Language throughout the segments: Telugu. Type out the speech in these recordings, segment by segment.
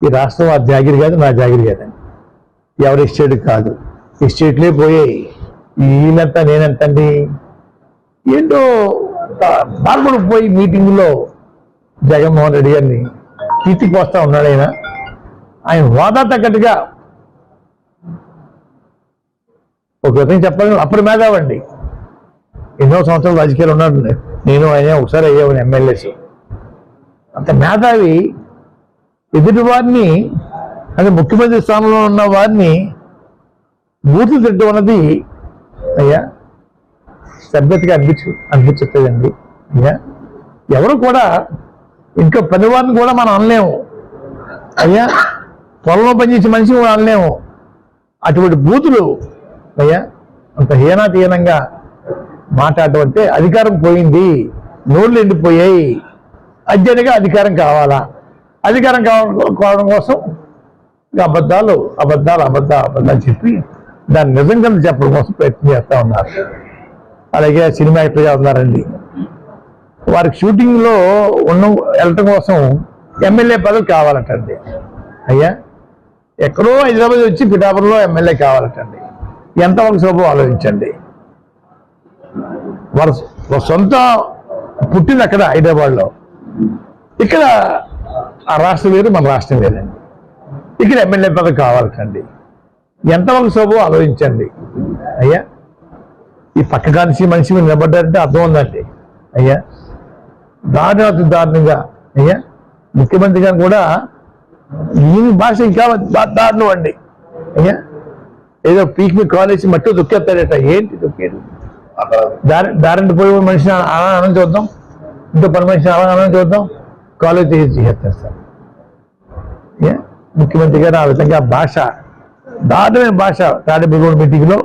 ఈ రాష్ట్రం ఆ జాగిరి కాదు, నా జాగిరి కాదండి. ఎవరి ఎస్టేట్ కాదు, ఎస్టేట్లే పోయాయి. ఈయనంతా నేనంతండి ఏంటో పాల్గొని పోయి మీటింగ్లో జగన్మోహన్ రెడ్డి గారిని కీర్తికి వస్తా ఉన్నాడు. ఆయన హోదా తగ్గట్టుగా ఒక విధంగా చెప్పాలి, అప్పుడు మేధావండి. ఎన్నో సంవత్సరాలు రాజకీయాలు ఉన్నాడు. నేను ఆయన ఒకసారి అయ్యాను ఎమ్మెల్యేస్. అంత మేధావి ఎదుటి వారిని, అంటే ముఖ్యమంత్రి స్థానంలో ఉన్న వారిని బూతులు తిట్టడం అన్నది అయ్యా సభ్యతగా అనిపించట్లేదండి. అయ్యా ఎవరు కూడా ఇంకా పనివారిని కూడా మనం అనలేము. అయ్యా పొలంలో పనిచేసే మనిషిని కూడా అనలేము. అటువంటి బూతులు అయ్యా అంత హీనాతీనంగా మాట్లాడటం అంటే అధికారం పోయింది, నోళ్ళు ఎండిపోయాయి, అర్జెంటుగా అధికారం కావాలా, అధికారం కావడం కోసం అబద్ధాలు చెప్పి దాన్ని నిజంగా చెప్పడం కోసం ప్రయత్నం చేస్తూ ఉన్నారు. అలాగే సినిమా యాక్టర్గా ఉన్నారండి. వారికి షూటింగ్లో వెళ్ళటం కోసం ఎమ్మెల్యే పదవి కావాలటండి. అయ్యా ఎక్కడో హైదరాబాద్ వచ్చి పిఠాపురంలో ఎమ్మెల్యే కావాలటండి. ఎంతవరకు శోభం ఆలోచించండి. వారు సొంత పుట్టింది అక్కడ హైదరాబాద్లో, ఇక్కడ ఆ రాష్ట్రం వేరు, మన రాష్ట్రం వేరండి. ఇక్కడ ఎమ్మెల్యే పదవి కావాలటండి. ఎంతవరకు శోభం ఆలోచించండి. అయ్యా ఈ పక్క కానిసి మనిషి మీద నిలబడ్డారంటే అర్థం ఉందండి. అయ్యా దారుణంగా అయ్యా ముఖ్యమంత్రి గారు కూడా ఈ భాష ఇంకా దారుణం అండి. అయ్యా ఏదో పీక్ మీ కాలేజ్ మట్టి దొక్కేస్తాడట. ఏంటి దొక్కేది? దారంటి పోయి మనిషిని అలా అనం చూద్దాం, ఇంకో పని మనిషిని అలా అనం చూద్దాం, కాలేజ్ చేస్తారు సార్. ముఖ్యమంత్రి గారు ఆ విధంగా భాష, దారుణమైన భాష తాడేపల్లి మీటింగ్లో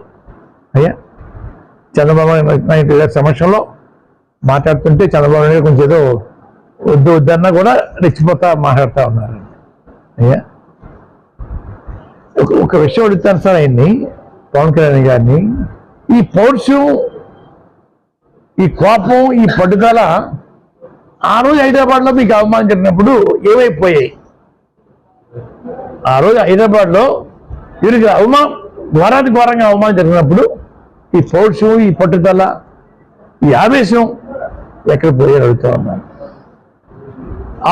అయ్యా చంద్రబాబు నాయుడు గారి సమక్షంలో మాట్లాడుతుంటే చంద్రబాబు నాయుడు కొంచెం ఏదో వద్దన్నా కూడా రెచ్చిపోతా మాట్లాడుతూ ఉన్నారు. అయ్యా ఒక విషయం అడుగుతాను సార్ ఆయన్ని, పవన్ కళ్యాణ్ గారిని. ఈ పౌరుషం, ఈ కోపం, ఈ పట్టుదల ఆ రోజు హైదరాబాద్లో మీకు అవమానం జరిగినప్పుడు ఏమైపోయాయి? ఆ రోజు హైదరాబాద్లో వీరికి ఘోరంగా అవమానం జరిగినప్పుడు ఈ పౌరుషం, ఈ పట్టుదల, ఈ ఆవేశం ఎక్కడ పోయారు అడుగుతూ ఉన్నాను.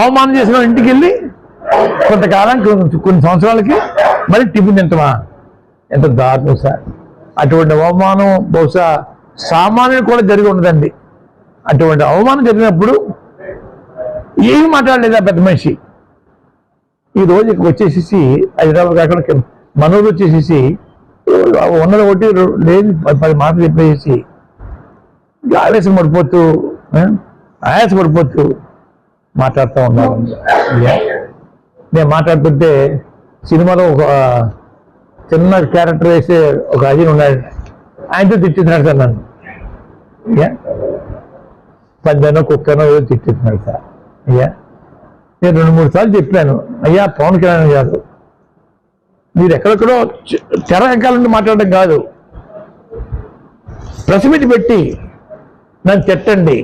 అవమానం చేసిన ఇంటికి వెళ్ళి కొంతకాలం, కొన్ని సంవత్సరాలకి మళ్ళీ టిఫిన్ తింటామా? ఎంత దారుణం సార్. అటువంటి అవమానం బహుశా సామాన్యుడు కూడా జరిగి ఉండదండి. అటువంటి అవమానం జరిగినప్పుడు ఏమి మాట్లాడలేదా పెద్ద మనిషి? ఈ రోజు ఇక్కడ వచ్చేసేసి హైదరాబాద్ కాకుండా మనూరు వచ్చేసేసి ఉన్నది ఒకటి లేదు 10 మాటలు చెప్పేసి ఆయాసపడిపోతూ మాట్లాడుతూ ఉన్నాను. నేను మాట్లాడుతుంటే సినిమాలో ఒక చిన్న క్యారెక్టర్ వేసే ఒక అజీన్ ఉన్నాడు, ఆయనతో తిట్టుతున్నాడు సార్ నన్ను. పందనో కుక్కనో ఏదో తిట్టుతున్నాడు సార్. అయ్యా నేను 2-3 సార్లు చెప్పాను, అయ్యా పవన్ కళ్యాణ్ గారు మీరు ఎక్కడెక్కడో తెర ఎక్కాలంటే మాట్లాడడం కాదు, ప్రెస్ మీట్ పెట్టి నన్ను తిట్టండి,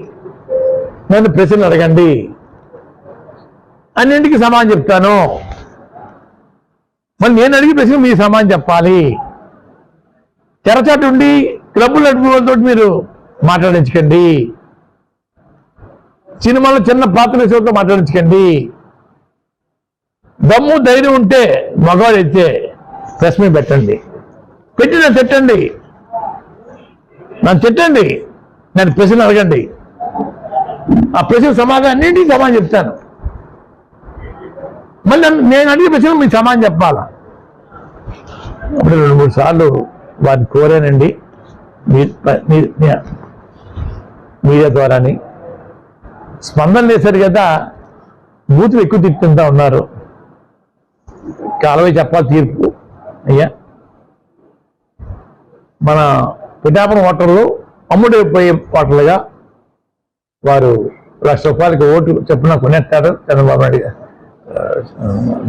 నన్ను ప్రశ్నలు అడగండి, అన్నింటికి సమాధానం చెప్తాను. మరి నేను అడిగి ప్రశ్న మీరు సమాధానం చెప్పాలి. తెరచాటు ఉండి క్లబ్బులు నడుపులతో మీరు మాట్లాడించకండి. సినిమాలో చిన్న పాత్ర వేసేతో మాట్లాడించకండి. దమ్ము ధైర్యం ఉంటే మగవాడు అయితే ప్రెస్ మీట్ పెట్టండి, పెట్టి నన్ను తిట్టండి, నన్ను ప్రశ్నలు అడగండి. ఆ ప్రశ్న సమాధానం అన్నింటికి సమాధానం చెప్తాను. మళ్ళీ నేను అడిగే ప్రశ్నలు మీకు సమాధానం చెప్పాలా? అప్పుడు 2-3 సార్లు వారిని కోరానండి మీడియా ద్వారాని. స్పందన చేశారు కదా, బూతులు ఎక్కువ తిప్పుతుంటా ఉన్నారు. కాలవే చెప్పాలి తీర్పు. అయ్యా మన పిఠాపురం హోటల్లో అమ్ముడైపోయే హోటల్గా వారు ₹1,00,000 ఓటు చెప్పున కొనేస్తారు చంద్రబాబు నాయుడు గారు,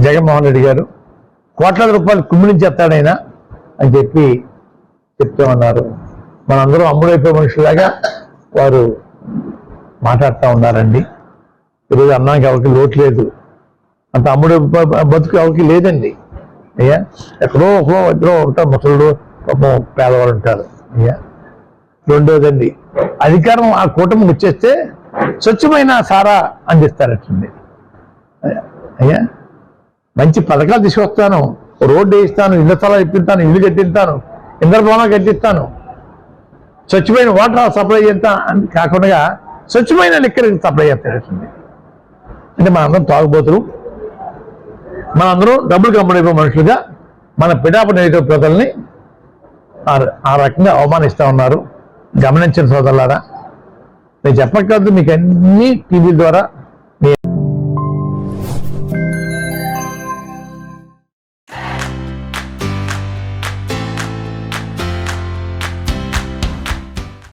జగన్మోహన్ రెడ్డి గారు. కోట్లాది రూపాయలు కుమ్మిడించేస్తాడైనా అని చెప్పి చెప్తూ ఉన్నారు. మనందరూ అమ్ముడైపోయే మనుషులాగా వారు మాట్లాడుతూ ఉన్నారండి. ఈరోజు అన్నానికి ఎవరికి లోటు లేదు. అంత అమ్ముడు బతుకు ఎవరికి లేదండి అయ్యా. ఎక్కడో ఇద్దరు ఉంటారు, ముసలు పాపం పేదవాళ్ళు ఉంటారు అయ్యా. రెండోదండి, అధికారం ఆ కూటమి వచ్చేస్తే స్వచ్ఛమైన సారా అందిస్తారటండి అయ్యా. మంచి పథకాలు తీసుకొస్తాను, రోడ్డు వేయిస్తాను, ఇళ్ల స్థలాలు ఇప్పిస్తాను, ఇల్లు కట్టిస్తాను, ఇంద్రభవనాలు కట్టిస్తాను, స్వచ్ఛమైన వాటర్ సప్లై చేస్తా అని కాకుండా స్వచ్ఛమైన లిక్కర్ సప్లై చేస్తారటండి. అంటే మనందరం తాగుబోతులు, మనందరం డబ్బులు కంపెనీ మనుషులుగా మన పిఠాపురం నియోజక ప్రజల్ని ఆ రకంగా అవమానిస్తూ ఉన్నారు. గమనించిన సోదరులారా, నేను చెప్పక్కర్లేదు, మీకు అన్ని టీవీల ద్వారా